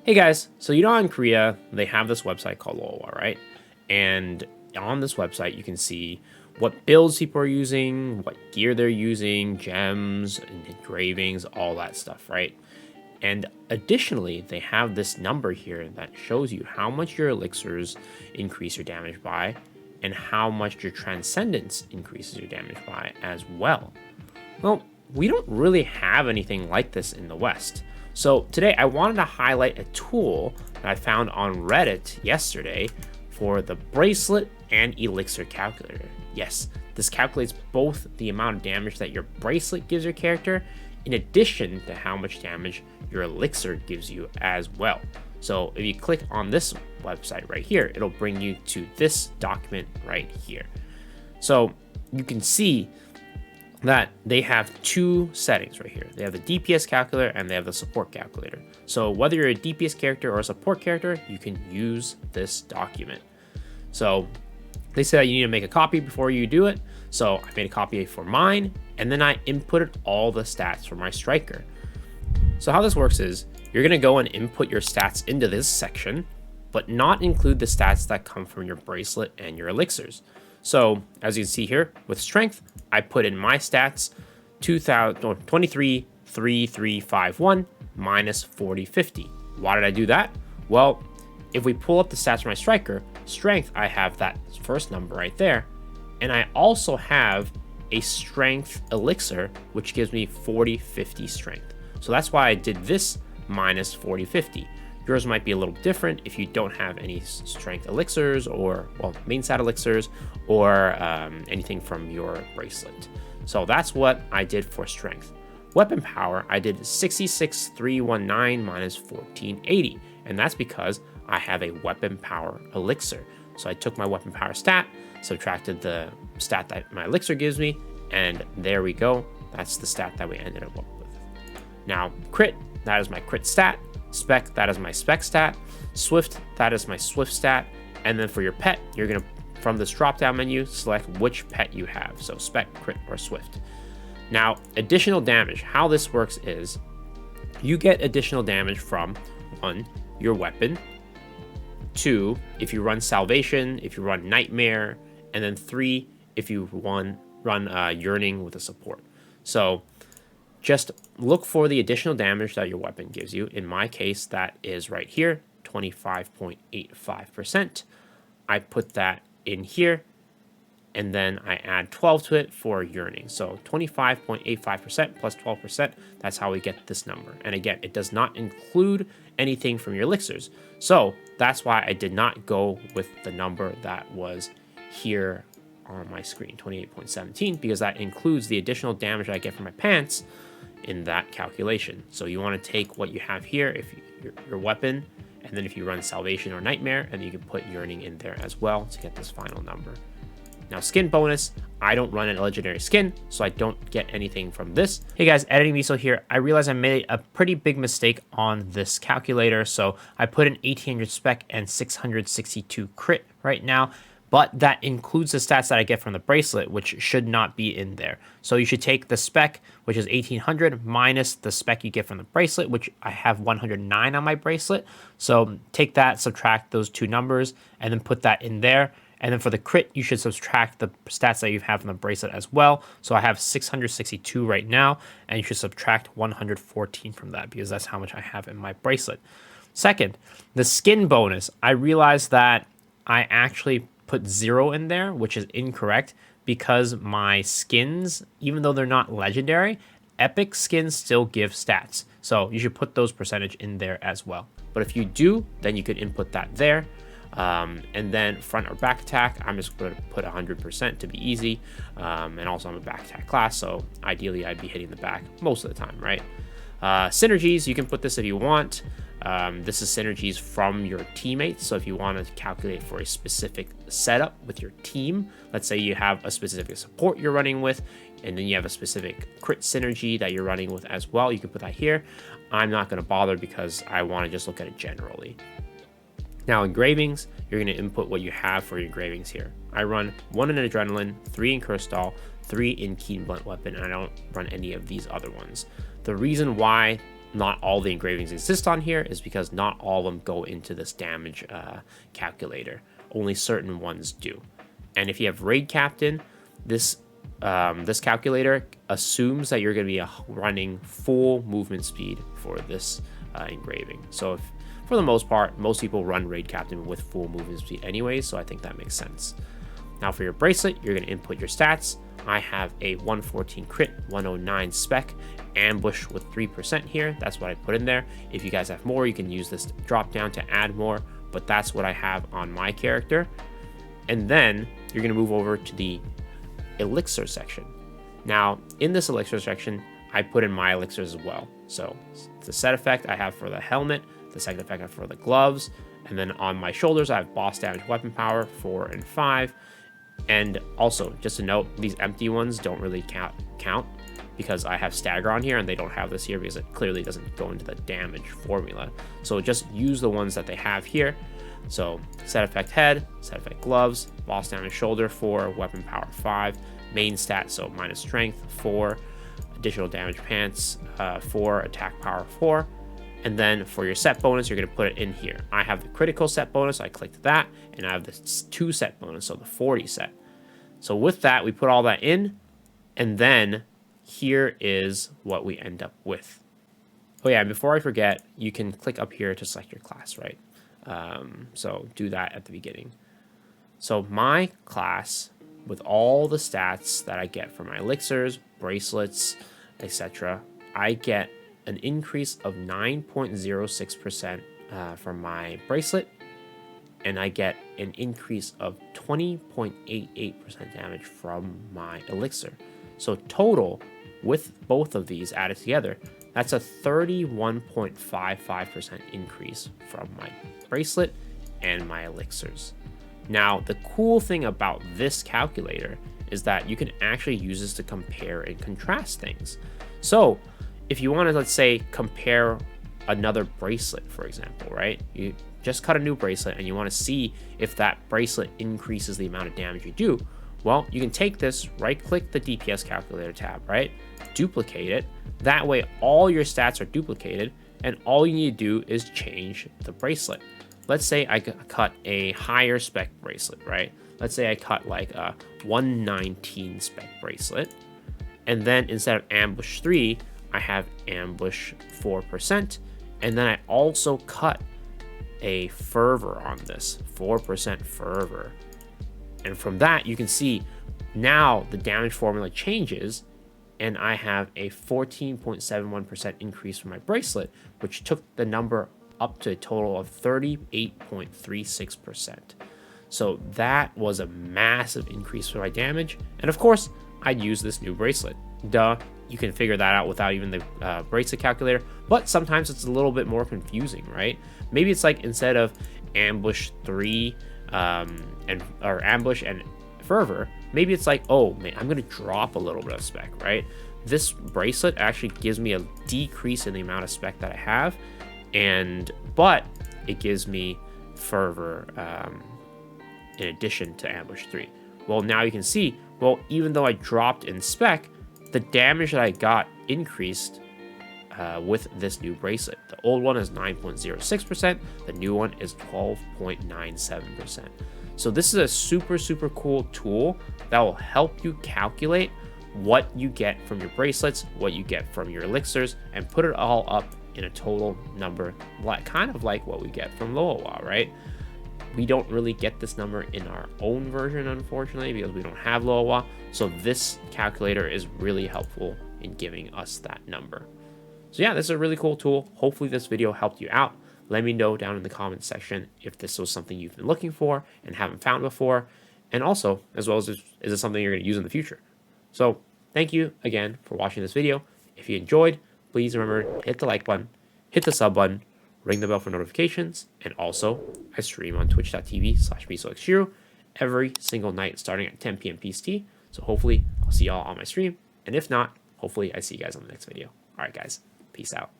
Hey guys, so in Korea, they have this website called Lolwa, right? And on this website, you can see what builds people are using, what gear they're using, gems, engravings, all that stuff, right? And additionally, they have this number here that shows you how much your elixirs increase your damage by and how much your transcendence increases your damage by as well. Well, we don't really have anything like this in the West. So today I wanted to highlight a tool that I found on Reddit yesterday for the Bracelet and Elixir calculator. Yes, this calculates both the amount of damage that your bracelet gives your character in addition to how much damage your elixir gives you as well. So if you click on this website right here, it'll bring you to this document right here. So you can see that they have two settings right here. They have the DPS calculator and they have the support calculator. So whether you're a DPS character or a support character, you can use this document. So they said you need to make a copy before you do it. So I made a copy for mine, and then I inputted all the stats for my striker. So how this works is you're gonna go and input your stats into this section, but not include the stats that come from your bracelet and your elixirs. So as you can see here with strength, I put in my stats 233351 minus 4050. Why did I do that? Well, if we pull up the stats for my striker, strength, I have that first number right there. And I also have a strength elixir, which gives me 4050 strength. So that's why I did this minus 4050. Yours might be a little different if you don't have any strength elixirs or, well, main stat elixirs or anything from your bracelet. So that's what I did for strength. Weapon power, I did 66319 minus 1480. And that's because I have a weapon power elixir. So I took my weapon power stat, subtracted the stat that my elixir gives me, and there we go. That's the stat that we ended up with. Now, crit, that is my crit stat. Spec, that is my spec stat. Swift, that is my swift stat. And then for your pet, you're gonna, from this drop-down menu, select which pet you have. So spec, crit, or swift. Now, additional damage, how this works is you get additional damage from 1, your weapon, 2, if you run salvation, if you run nightmare, and then 3, if you run yearning with a support. So just look for the additional damage that your weapon gives you. In my case, that is right here, 25.85%. I put that in here, and then I add 12 to it for yearning. So 25.85% plus 12%, that's how we get this number. And again, it does not include anything from your elixirs. So that's why I did not go with the number that was here on my screen, 28.17, because that includes the additional damage I get from my pants in that calculation. So you want to take what you have here, if your weapon, and then if you run salvation or nightmare, and you can put yearning in there as well to get this final number. Now, skin bonus, I don't run a legendary skin, so I don't get anything from this. Hey guys, Editing Miso here. I realized I made a pretty big mistake on this calculator. So I put in 1800 spec and 662 crit right now, but that includes the stats that I get from the bracelet, which should not be in there. So you should take the spec, which is 1800, minus the spec you get from the bracelet, which I have 109 on my bracelet. So take that, subtract those two numbers, and then put that in there. And then for the crit, you should subtract the stats that you have from the bracelet as well. So I have 662 right now, and you should subtract 114 from that because that's how much I have in my bracelet. Second, the skin bonus. I realized that I actually put 0 in there, which is incorrect because my skins, even though they're not legendary, epic skins still give stats. So you should put those percentage in there as well. But if you do, then you could input that there. And then front or back attack, I'm just going to put 100% to be easy. And also I'm a back attack class, so ideally I'd be hitting the back most of the time, right? Synergies, you can put this if you want. This is synergies from your teammates. So if you want to calculate for a specific setup with your team, let's say you have a specific support you're running with, and then you have a specific crit synergy that you're running with as well, you can put that here. I'm not going to bother because I want to just look at it generally. Now, engravings, you're going to input what you have for your engravings here. I run 1 in Adrenaline, 3 in Curse 3 in Keen Blunt Weapon, and I don't run any of these other ones. The reason why not all the engravings exist on here is because not all of them go into this damage calculator. Only certain ones do. And if you have Raid Captain, this calculator assumes that you're going to be running full movement speed for this engraving. So for the most part, most people run Raid Captain with full movement speed anyway, so I think that makes sense. Now for your bracelet, you're going to input your stats. I have a 114 crit, 109 spec, ambush with 3% here. That's what I put in there. If you guys have more, you can use this drop down to add more, but that's what I have on my character. And then you're going to move over to the elixir section. Now in this elixir section, I put in my elixirs as well. So the set effect I have for the helmet, the second effect I have for the gloves, and then on my shoulders I have boss damage, weapon power 4 and 5. And also, just to note, these empty ones don't really count because I have stagger on here and they don't have this here because it clearly doesn't go into the damage formula. So just use the ones that they have here. So set effect head, set effect gloves, boss damage shoulder 4, weapon power 5, main stat, so minus strength 4, additional damage pants 4, attack power 4. And then for your set bonus, you're going to put it in here. I have the critical set bonus. I clicked that. And I have the 2 set bonus, so the 40 set. So with that, we put all that in. And then here is what we end up with. Oh yeah, and before I forget, you can click up here to select your class, right? So do that at the beginning. So my class, with all the stats that I get from my elixirs, bracelets, etc., I get an increase of 9.06% from my bracelet, and I get an increase of 20.88% damage from my elixir. So total, with both of these added together, that's a 31.55% increase from my bracelet and my elixirs. Now, the cool thing about this calculator is that you can actually use this to compare and contrast things. So if you want to, let's say, compare another bracelet, for example, right? You just cut a new bracelet and you want to see if that bracelet increases the amount of damage you do. Well, you can take this, right-click the DPS calculator tab, right? Duplicate it. That way, all your stats are duplicated, and all you need to do is change the bracelet. Let's say I cut a higher spec bracelet, right? Let's say I cut like a 119 spec bracelet, and then instead of ambush 3, I have ambush 4%, and then I also cut a fervor on this, 4% fervor. And from that, you can see now the damage formula changes, and I have a 14.71% increase from my bracelet, which took the number up to a total of 38.36%. So that was a massive increase for my damage. And of course, I'd use this new bracelet. Duh, you can figure that out without even the bracelet calculator, but sometimes it's a little bit more confusing, right? Maybe it's like instead of ambush 3 or ambush and fervor, maybe it's like, oh man, I'm gonna drop a little bit of spec, right? This bracelet actually gives me a decrease in the amount of spec that I have, but it gives me fervor in addition to ambush 3. Well, now you can see, well, even though I dropped in spec, the damage that I got increased with this new bracelet. The old one is 9.06%, the new one is 12.97%. So this is a super, super cool tool that will help you calculate what you get from your bracelets, what you get from your elixirs, and put it all up in a total number, kind of like what we get from Loawa, right? We don't really get this number in our own version, unfortunately, because we don't have Loawa. So this calculator is really helpful in giving us that number. So yeah, this is a really cool tool. Hopefully this video helped you out. Let me know down in the comments section if this was something you've been looking for and haven't found before. And also, as well as, is this something you're going to use in the future? So thank you again for watching this video. If you enjoyed, please remember to hit the like button, hit the sub button, ring the bell for notifications, and also I stream on twitch.tv/misoxshiro every single night starting at 10 p.m. PST. So hopefully I'll see y'all on my stream, and if not, hopefully I see you guys on the next video. All right, guys, peace out.